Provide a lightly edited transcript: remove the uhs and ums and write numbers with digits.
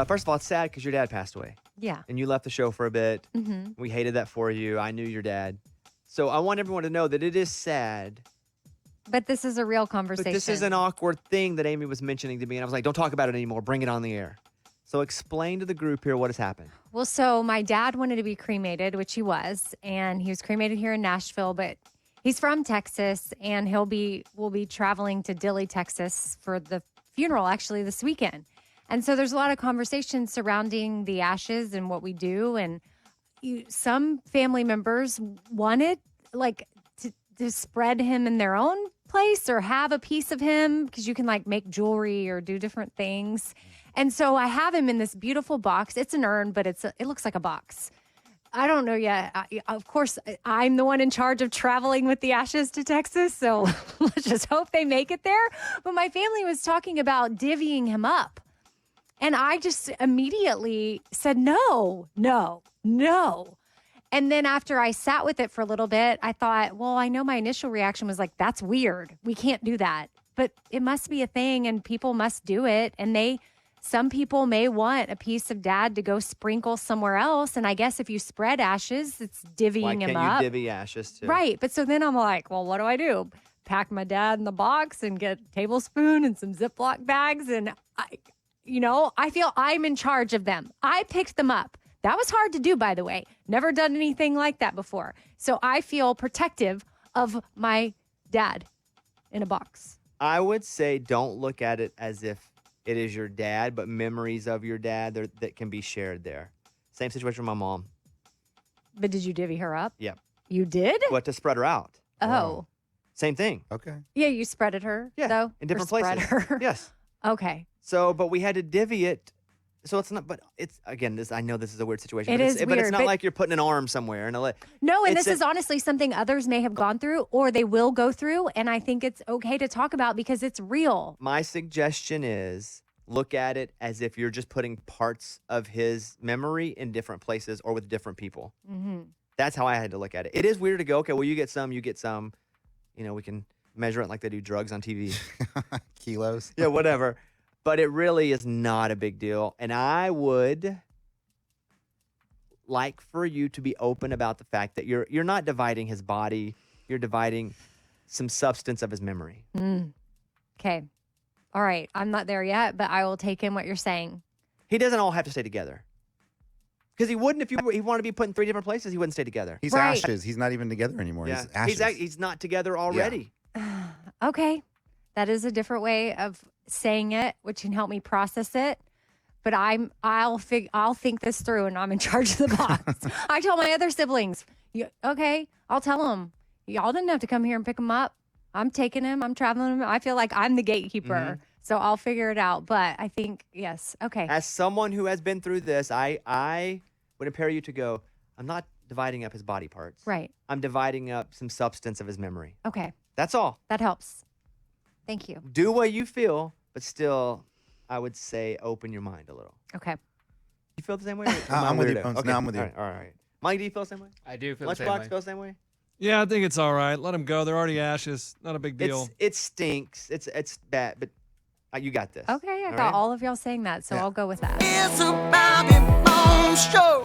First of all, it's sad because your dad passed away. Yeah. And you left the show for a bit. Mm-hmm. We hated that for you. I knew your dad. So I want everyone to know that it is sad. But this is a real conversation. But this is an awkward thing that Amy was mentioning to me. And I was like, don't talk about it anymore. Bring it on the air. So explain to the group here what has happened. Well, so my dad wanted to be cremated, which he was. And he was cremated here in Nashville. But he's from Texas. And we'll be traveling to Dilley, Texas for the funeral actually this weekend. And so there's a lot of conversation surrounding the ashes and what we do. And some family members wanted to spread him in their own place or have a piece of him because you can make jewelry or do different things. And so I have him in this beautiful box. It's an urn, but it looks like a box. I don't know yet. Of course, I'm the one in charge of traveling with the ashes to Texas. So let's just hope they make it there. But my family was talking about divvying him up. And I just immediately said, no. And then after I sat with it for a little bit, I thought, well, I know my initial reaction was like, that's weird. We can't do that. But it must be a thing and people must do it. And some people may want a piece of dad to go sprinkle somewhere else. And I guess if you spread ashes, it's divvying him up. Why can't you divvy ashes too? Right. But so then I'm like, well, what do I do? Pack my dad in the box and get a tablespoon and some Ziploc bags. And I feel I'm in charge of them. I picked them up. That was hard to do, by the way. Never done anything like that before. So I feel protective of my dad in a box. I would say don't look at it as if it is your dad, but memories of your dad that can be shared there. Same situation with my mom. But did you divvy her up? Yeah. You did? What, to spread her out? Oh. Wow. Same thing. Okay. Yeah, you spreaded her, though? In different or places. Spread her. Yes. Okay. So, but we had to divvy it. So it's not, but it's, again, I know this is a weird situation. But it's not like you're putting an arm somewhere. No, and this is honestly something others may have gone through or they will go through. And I think it's okay to talk about because it's real. My suggestion is look at it as if you're just putting parts of his memory in different places or with different people. Mm-hmm. That's how I had to look at it. It is weird to go, okay, well, you get some. We can measure it like they do drugs on TV. Kilos. Yeah, whatever. But it really is not a big deal. And I would like for you to be open about the fact that you're not dividing his body. You're dividing some substance of his memory. Okay. All right. I'm not there yet, but I will take in what you're saying. He doesn't all have to stay together. Because he wouldn't if he wanted to be put in 3 different places, he wouldn't stay together. He's ashes. He's not even together anymore. Yeah. He's ashes. He's not together already. Yeah. Okay. That is a different way of saying it, which can help me process it. But I'll think this through, and I'm in charge of the box. I told my other siblings, okay, I'll tell them. Y'all didn't have to come here and pick him up. I'm taking him. I'm traveling him. I feel like I'm the gatekeeper. Mm-hmm. So I'll figure it out. But I think, yes, okay. As someone who has been through this, I would implore you to go, I'm not dividing up his body parts. Right. I'm dividing up some substance of his memory. Okay. That's all. That helps. Thank you. Do what you feel, but still, I would say open your mind a little. Okay. You feel the same way? I'm with you. Okay. No, I'm with you. All right. Mike, do you feel the same way? I do feel the same way. Lunchbox feel the same way? Yeah, I think it's all right. Let them go. They're already ashes. Not a big deal. It stinks. It's bad, but you got this. Okay, I got all of y'all saying that, so I'll go with that. It's a Bobby Bones Show.